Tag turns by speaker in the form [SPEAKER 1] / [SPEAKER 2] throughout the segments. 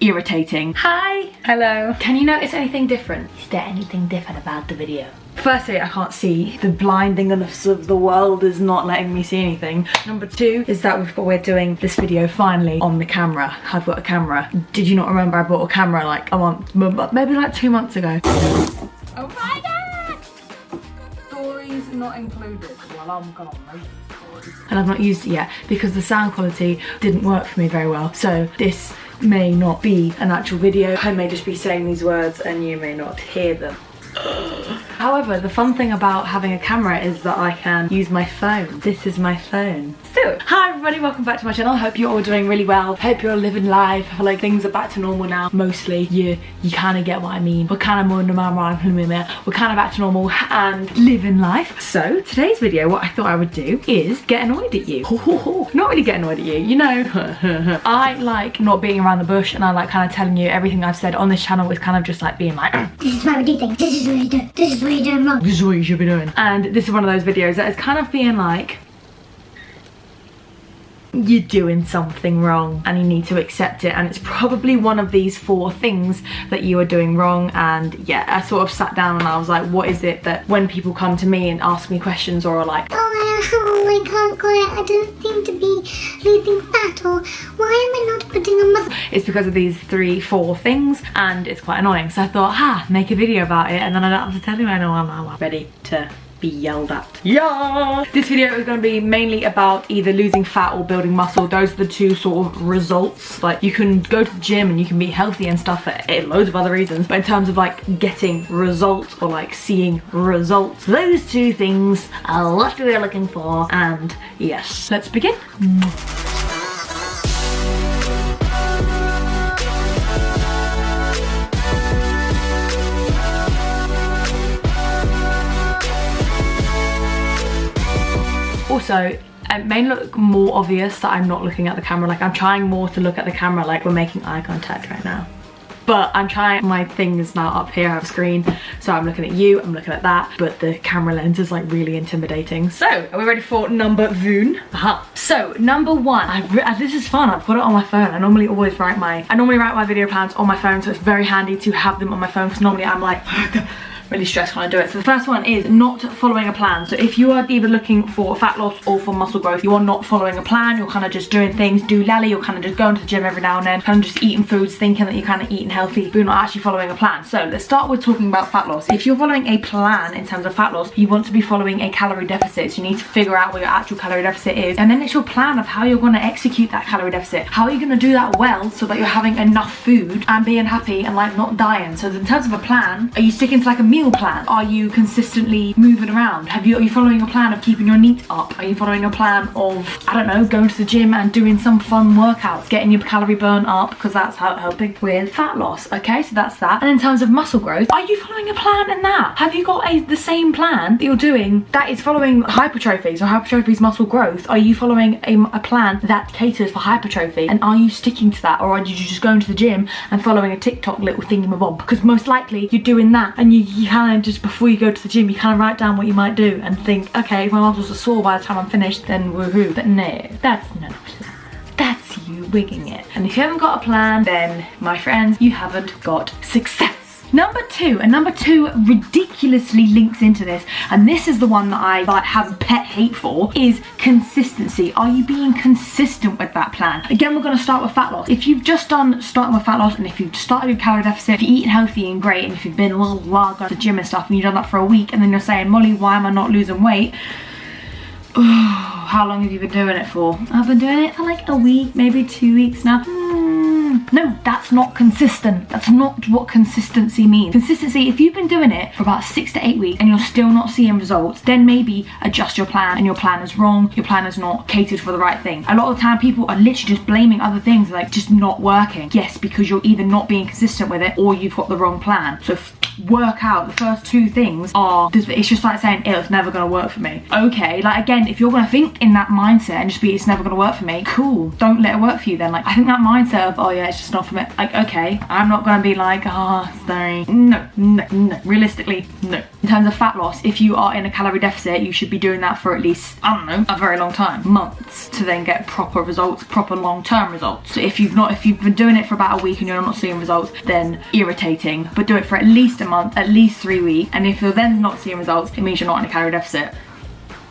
[SPEAKER 1] irritating. Hi. Hello. Can you notice anything different? Is there anything different about the video? Firstly, I can't see. The blindingness of the world is not letting me see anything. Number two is that we're doing this video finally on the camera. I've got a camera. Did you not remember I bought a camera like a month, maybe like 2 months ago? Oh my god! Stories not included while I'm gone. And I've not used it yet because the sound quality didn't work for me very well. So this may not be an actual video. I may just be saying these words and you may not hear them. However, the fun thing about having a camera is that I can use my phone. This is my phone. So, hi everybody, welcome back to my channel. Hope you're all doing really well. Hope you're all living life. I feel like things are back to normal now. Mostly, you kind of get what I mean. We're kind of more we're kind of back to normal and living life. So, today's video, what I thought I would do is get annoyed at you. Not really get annoyed at you, you know. I like not being around the bush and I like kind of telling you everything I've said on this channel is kind of just like being like,
[SPEAKER 2] this is why we do things, this is what you do, this is what you're doing wrong.
[SPEAKER 1] This is what you should be doing. And this is one of those videos that is kind of being like, you're doing something wrong and you need to accept it, and it's probably one of these 4 things that you are doing wrong. And yeah, I sort of sat down and I was like, what is it that when people come to me and ask me questions or are like,
[SPEAKER 2] oh, I can't quite, I don't seem to be losing fat, or why am I not putting on muscle?
[SPEAKER 1] It's because of these 3-4 things and it's quite annoying. So I thought, make a video about it and then I don't have to tell you anyone. I'm ready to be yelled at. Yeah! This video is going to be mainly about either losing fat or building muscle. Those are the 2 sort of results. Like, you can go to the gym and you can be healthy and stuff for loads of other reasons, but in terms of like getting results or like seeing results, those 2 things are what we're looking for. And yes, let's begin. Also, it may look more obvious that I'm not looking at the camera. Like, I'm trying more to look at the camera, like we're making eye contact right now. But I'm trying, my thing is now up here, I have a screen, so I'm looking at you, I'm looking at that, but the camera lens is like really intimidating. So, are we ready for number 1? So, number 1, this is fun, I've got it on my phone. I normally write my video plans on my phone, so it's very handy to have them on my phone, because normally I'm like, really stressed when I do it. So the first one is not following a plan. So if you are either looking for fat loss or for muscle growth, you are not following a plan. You're kind of just doing things do-lally. You're kind of just going to the gym every now and then, kind of just eating foods, thinking that you're kind of eating healthy, but you're not actually following a plan. So let's start with talking about fat loss. If you're following a plan in terms of fat loss, you want to be following a calorie deficit. So you need to figure out what your actual calorie deficit is, and then it's your plan of how you're going to execute that calorie deficit. How are you going to do that well so that you're having enough food and being happy and like not dying? So in terms of a plan, are you sticking to like a meal plan? Are you consistently moving around? Are you following a plan of keeping your NEAT up? Are you following a plan of, I don't know, going to the gym and doing some fun workouts, getting your calorie burn up, because that's helping with fat loss? Okay, so that's that. And in terms of muscle growth, are you following a plan in that? Have you got the same plan that you're doing that is following hypertrophy? So hypertrophy is muscle growth. Are you following a plan that caters for hypertrophy, and are you sticking to that, or are you just going to the gym and following a TikTok little thingamabob? Because most likely you're doing that and you kind of just, before you go to the gym, you kind of write down what you might do and think, okay, if my muscles are sore by the time I'm finished, then woohoo. But no, that's not a plan. That's you winging it. And if you haven't got a plan, then my friends, you haven't got success. Number 2, and number 2 ridiculously links into this, and this is the one that I like have a pet hate for, is consistency. Are you being consistent with that plan? Again, we're going to start with fat loss. If you've just done starting with fat loss, and if you've started your calorie deficit, if you're eating healthy and great, and if you've been going to the gym and stuff, and you've done that for a week, and then you're saying, Molly, why am I not losing weight? How long have you been doing it for? I've been doing it for like a week, maybe 2 weeks now. No, that's not consistent. That's not what consistency means. Consistency, if you've been doing it for about 6 to 8 weeks and you're still not seeing results, then maybe adjust your plan, and your plan is wrong. Your plan is not catered for the right thing. A lot of the time people are literally just blaming other things, like just not working. Yes, because you're either not being consistent with it or you've got the wrong plan. So workout, the first 2 things are, it's just like saying, it's never gonna work for me. Okay, like again, if you're gonna think in that mindset and just be, it's never gonna work for me, cool, don't let it work for you then. Like, I think that mindset of, oh yeah, it's just not for me, like, okay, I'm not gonna be like, sorry, no, realistically, no. In terms of fat loss, if you are in a calorie deficit, you should be doing that for at least, I don't know, a very long time, months, to then get proper results, proper long-term results. So if you've been doing it for about a week and you're not seeing results, then irritating, but do it for at least a month, at least 3 weeks, and if you're then not seeing results, it means you're not in a calorie deficit.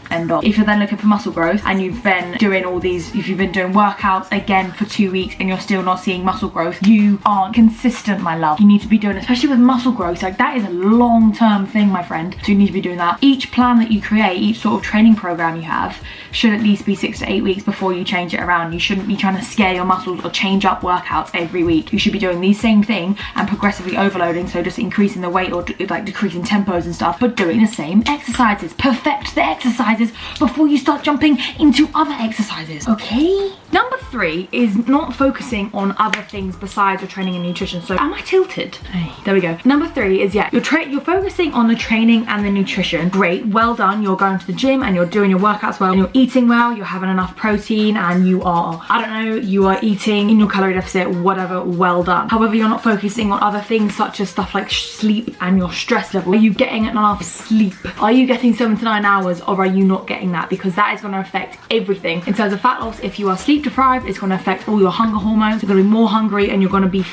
[SPEAKER 1] End of. If you're then looking for muscle growth and you've been doing all these, if you've been doing workouts again for 2 weeks and you're still not seeing muscle growth, you aren't consistent, my love. You need to be doing, especially with muscle growth, like that is a long-term thing, my friend. So you need to be doing that. Each plan that you create, each sort of training program you have, should at least be 6 to 8 weeks before you change it around. You shouldn't be trying to scare your muscles or change up workouts every week. You should be doing the same thing and progressively overloading, so just increasing the weight or like decreasing tempos and stuff, but doing the same exercises. Perfect the exercises before you start jumping into other exercises, okay? Number 3 is not focusing on other things besides your training and nutrition. So am I tilted? Hey, there we go. Number 3 is, yeah, you're focusing on the training and the nutrition. Great, well done. You're going to the gym and you're doing your workouts well, and you're eating well, you're having enough protein, and you are, I don't know, you are eating in your calorie deficit, whatever, well done. However, you're not focusing on other things such as stuff like sleep and your stress level. Are you getting enough sleep? Are you getting 7 to 9 hours, or are you not getting that? Because that is going to affect everything. In terms of fat loss, if you are sleep deprived, it's going to affect all your hunger hormones. You're going to be more hungry and you're going to be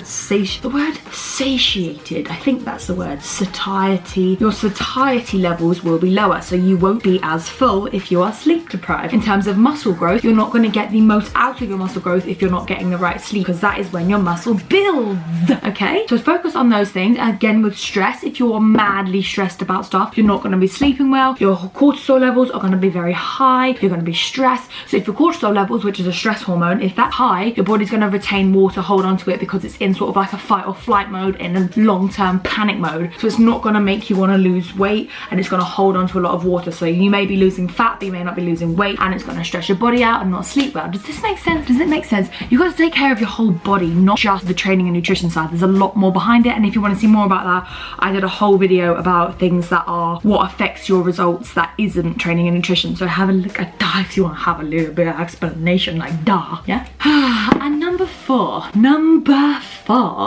[SPEAKER 1] satiated. I think that's the word. Satiety. Your satiety levels will be lower, so you won't be as full if you are sleep deprived. In terms of muscle growth, you're not going to get the most out of your muscle growth if you're not getting the right sleep, because that is when your muscle builds, okay? So focus on those things. Again, with stress, if you're madly stressed about stuff, you're not going to be sleeping well. Your cortisol levels are going to be very high. You're going to be stressed. So if your cortisol levels, which is a stress hormone, if that's high, your body's going to retain water, hold on to it, because it's in sort of like a fight or flight mode, in a long-term panic mode. So it's not going to make you want to lose weight, and it's going to hold on to a lot of water. So you may be losing fat, but you may not be losing weight, and it's going to stress your body out and not sleep well. Does this make sense? Does it make sense? You've got to take care of your whole body, not just the training and nutrition side. There's a lot more behind it, and if you want to see more about that, I did a whole video about things that are what affects your results that isn't training and nutrition. So have a look at that if you want to have a little bit of explanation, like duh, yeah? And number 4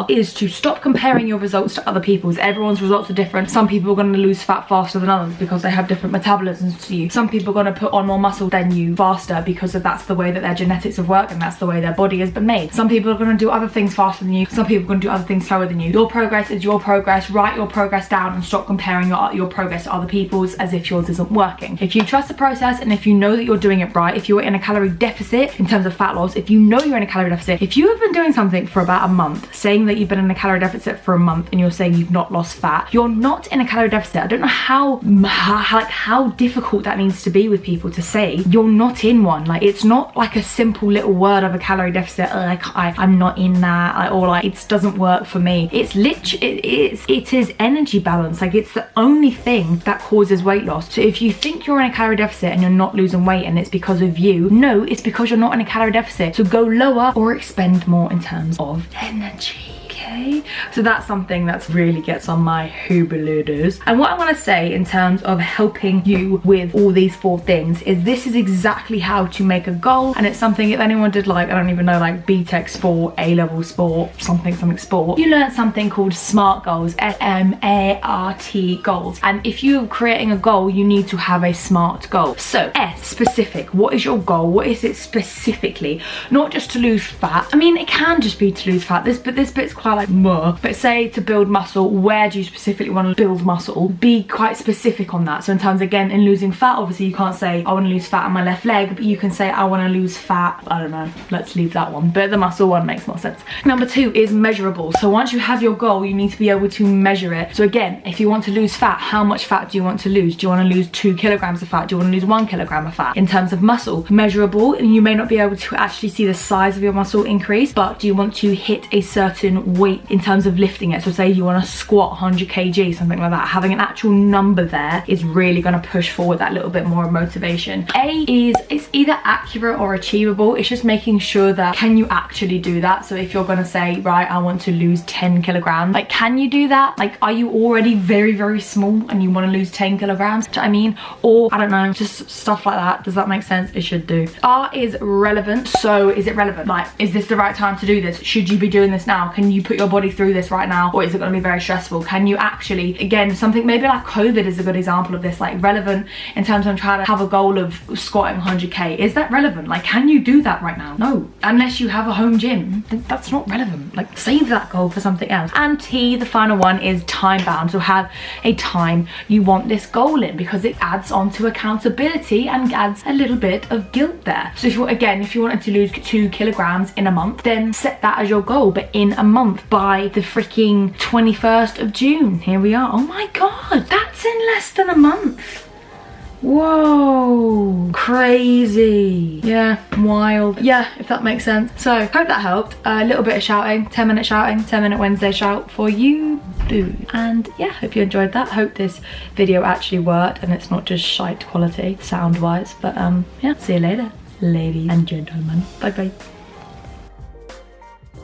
[SPEAKER 1] is to stop comparing your results to other people's. Everyone's results are different. Some people are going to lose fat faster than others because they have different metabolisms to you. Some people are going to put on more muscle than you faster because that's the way that their genetics have worked and that's the way their body has been made. Some people are going to do other things faster than you. Some people are going to do other things slower than you. Your progress is your progress. Write your progress down and stop comparing your progress to other people's as if yours isn't working. If you trust the process and if you know that you're doing it right, if you're in a calorie deficit in terms of fat loss, if you know you're in a calorie deficit, if you have been doing something for about a month, saying that you've been in a calorie deficit for a month and you're saying you've not lost fat, you're not in a calorie deficit. I don't know how difficult that needs to be with people to say you're not in one. Like, it's not like a simple little word of a calorie deficit, like I'm not in that, or like it doesn't work for me. It's literally, it is energy balance. Like, it's the only thing that causes weight loss. So if you think you're in a calorie deficit and you're not losing weight and it's because of you, no, it's because you're not in a calorie deficit. So go lower or expend more in terms of energy. Okay, so that's something that really gets on my hoobaluders. And what I want to say in terms of helping you with all these 4 things is this is exactly how to make a goal. And it's something, if anyone did like, I don't even know, like BTEC sport, A-level sport, something sport, you learn something called SMART goals, S-M-A-R-T goals. And if you're creating a goal, you need to have a SMART goal. So S, specific. What is your goal? What is it specifically? Not just to lose fat. I mean, it can just be to lose fat. This bit's quite like more, but say to build muscle, where do you specifically want to build muscle? Be quite specific on that. So in terms, again, in losing fat, obviously you can't say I want to lose fat on my left leg, but you can say I want to lose fat, I don't know, let's leave that one, but the muscle one makes more sense. Number 2 is measurable. So once you have your goal, you need to be able to measure it. So again, if you want to lose fat, how much fat do you want to lose? Do you want to lose 2 kilograms of fat? Do you want to lose 1 kilogram of fat? In terms of muscle, measurable, and you may not be able to actually see the size of your muscle increase, but do you want to hit a certain weight weight in terms of lifting it. So say you want to squat 100 kg, something like that, having an actual number there is really going to push forward that little bit more motivation. It's either accurate or achievable. It's just making sure that, can you actually do that? So if you're going to say, right, I want to lose 10 kilograms, like, can you do that? Like, are you already very, very small and you want to lose 10 kilograms? Do you know what I mean? Or, I don't know, just stuff like that. Does that make sense? It should do. Art is relevant. So is it relevant? Like, is this the right time to do this? Should you be doing this now? Can you put your body through this right now? Or is it going to be very stressful? Can you actually, again, something maybe like COVID is a good example of this, like relevant in terms of I'm trying to have a goal of squatting 100k. Is that relevant? Like, can you do that right now? No. Unless you have a home gym, then that's not relevant. Like, save that goal for something else. And T, the final one, is time bound. So have a time you want this goal in, because it adds on to accountability and adds a little bit of guilt there. So if you, again, if you wanted to lose 2 kilograms in a month, then set that as your goal, but in a month, by the freaking 21st of June. Here we are. Oh my God, that's in less than a month. Whoa, crazy. Yeah, wild. Yeah, if that makes sense. So hope that helped. A little bit of shouting, 10-minute shouting, 10-minute Wednesday shout for you, boo. And yeah, hope you enjoyed that. Hope this video actually worked and it's not just shite quality sound wise. But yeah, see you later, ladies and gentlemen. Bye bye.